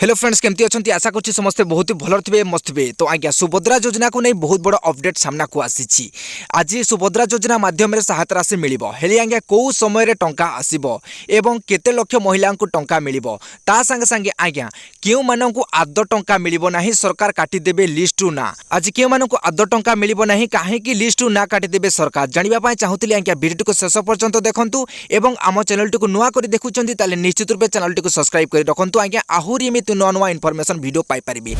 Hello friends केमती अच्छी आशा कर समस्ते बहुत भल थे मस्त थे। तो आज्ञा सुभद्रा योजना को नहीं बहुत बड़ अपडेट सामना को आसी। आज सुभद्रा योजना माध्यम सहायता राशि मिल आज्ञा कौ समय टंका आसब एवं केते लक्ष महिला को टंका मिल संगे संगे आज्ञा क्यों मानक आद टंका मिलना सरकार काटिदेवे लिस्टू ना। आज क्यों मानक आद टंका मिलना कहीं लिस्टू ना काटिदेवे सरकार जानापी चाहूली आज्ञा वीडियो को शेष पर्यंत देखूँ और आम चैनल टी नुआ कर देखुं निश्चित रूप चैनल टी सब्सक्राइब कर रखुँ आज्ञा आहरी नुआ नुआ इनफॉरमेशन वीडियो पाई परिबे।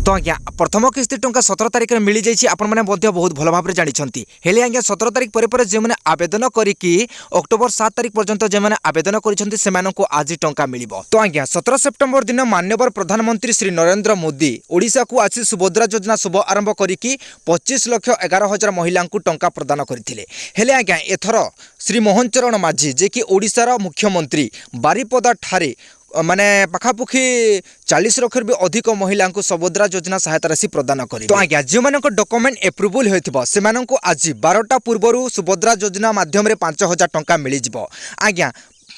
तो आज्ञा प्रथम किस्ती टंका 17 तारिख में मिल जाइए आपण मैंने बहुत भल भाव जानते हेले आज्ञा 17 तारिख पर जो मैंने आवेदन करी अक्टोबर 7 तारिख पर्यंत जो मैंने आवेदन कर आज टंका मिल। तो आज्ञा 17 सेप्टेम्बर दिन माननीय प्रधानमंत्री श्री नरेंद्र मोदी ओडिशा को आज सुभद्रा योजना शुभ आरंभ करी 25,11,000 महिला को टंका प्रदान करते हेले आज्ञा एथर श्री मोहन चरण माझी जे कि ओडिशार मुख्यमंत्री बारिपदा ठारे माने पाखापुखी 40 लाख भी अधिक महिला को सुभद्रा योजना सहायता राशि प्रदान करें। तो आज्ञा जो मान डॉक्यूमेंट एप्रूवल होता से आज 12टा पूर्व सुभद्रा योजना माध्यम 5,000 टंका मिल जाव। आज्ञा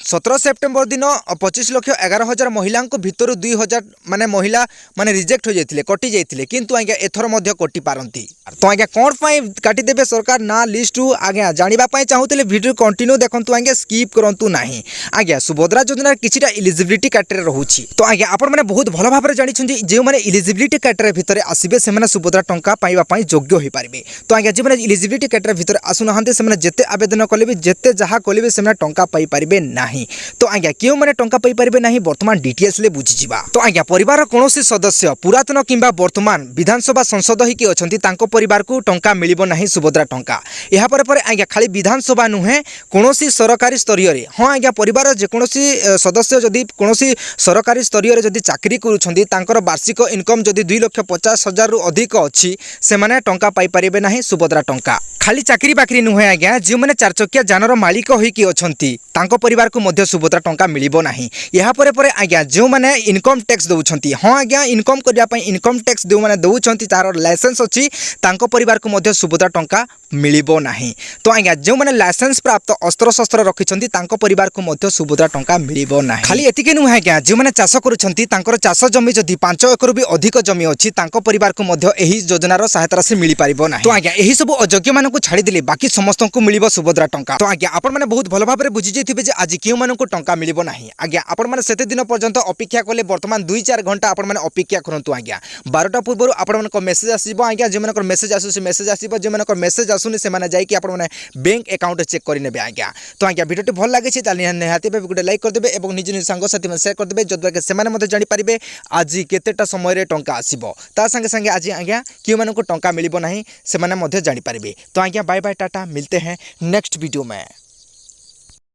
17 सेप्टेम्बर दिन 25,11,000 महिला भितर 2,000 माने महिला माने रिजेक्ट हो जाते कटि जाते किंतु आज्ञा एथर मध्य कटि पारती। तो आज्ञा कौन पाई काटिदेवे सरकार ना लिस्ट आज्ञा जानापी चाहूले वीडियो कंटिन्यू देखंतु आज्ञा स्किप करंतु नाही। आज्ञा सुभद्रा योजना किछिटा इलिजिबिलिटी क्राइटेरिया रहुछि। तो आज्ञा आपण माने बहुत भल भाव जानिछन्ती जे माने इलिजिबिलिटी क्राइटेरिया भितर आसीबे से माने सुभद्रा टंका पाइबा पई योग्य होई पारिबे। तो आज्ञा जे माने इलिजिबिलिटी क्राइटेरिया भितर आसु नहंते से माने जेते आवेदन कले भी जेते जहा कले भी से माने टंका पाई पारिबे नाही। तो आज्ञा क्यों मैंने टंका पाई पारिबे नाही वर्तमान डिटेल्स ले बुझीजिबा। तो आज्ञा परिवार कोनोसी सदस्य पुरातन किंबा वर्तमान विधानसभा सांसद ही कि अछंती तांको परिवार को टंका मिलिबो नाही सुभद्रा टंका। या पर आज्ञा खाली विधानसभा नुहे कोनोसी सरकारी स्तरीय रे हां आज्ञा परिवार जे कोनोसी सदस्य जदि कोनोसी सरकारी स्तरीय रे जदि चाकरी करूछंती तांकर वार्षिक इनकम जदि 2,50,000 रु अधिक अछि से माने टंका पाई पारिबे नाही सुभद्रा टंका। खाली चाकरी बाकरी नुहे आज्ञा जो मैंने 4 चकिया जानर मालिक होइकी अछंती तांको परिवार को मध्य सुभद्रा टंका मिलिबो नाही। या पर आज्ञा जो मैंने इनकम टैक्स दउछंती हां आज्ञा इनकम करिया पई इनकम टैक्स जो मैंने दउछंती तार लाइसेंस अछि तांको परिवार को मध्य सुभद्रा टंका मिलिबो नाही। तो आज्ञा जो मैंने लाइसेंस प्राप्त अस्त्र शस्त्र रखिछंती तांको परिवार को मध्य सुभद्रा टंका मिलिबो नाही। खाली एतिके नुहे आज्ञा जो मैंने चाष करूछंती तांकर चाष जमी जदि 5 एकर भी अधिक जमी अछि तांको परिवार को मध्य एही योजनार सहायता राशि मिलि पारिबो नाही। तो आज्ञा एही सब अयोग्य मान को छाड़ी देले बाकी समस्त को मिलिबो सुभद्रा टंका। तो आज्ञा आपण माने बहुत भल भाव रे बुझि जैथिबे जे आज केउ मान को टंका मिलिबो नाही। आज्ञा आपण माने सेते दिन पर्यंत अपेक्षा कले वर्तमान 2-4 घंटा आपण माने अपेक्षा करंतु। आज्ञा 12टा पूर्व आपण माने को मेसेज आसीबो आज्ञा जे माने को मेसेज आसु से मेसेज आसीबो जे माने को मेसेज आसुनी से माने जाई कि आपण माने बैंक अकाउंट चेक करि नेबे। आज्ञा तो आज्ञा वीडियो भल लागे छी ताली निहाती भाबे गुटे लाइक कर देबे एवं निज निज संग साथी में शेयर कर देबे जदवा के से माने मते जानि परिबे आज केतेटा समय रे टंका आसीबो ता संगे संगे आज आज्ञा केउ मान को टंका मिलिबो नाही से माने मते जानि परिबे। तो आज्ञा बाय बाय टाटा मिलते हैं नेक्स्ट वीडियो में।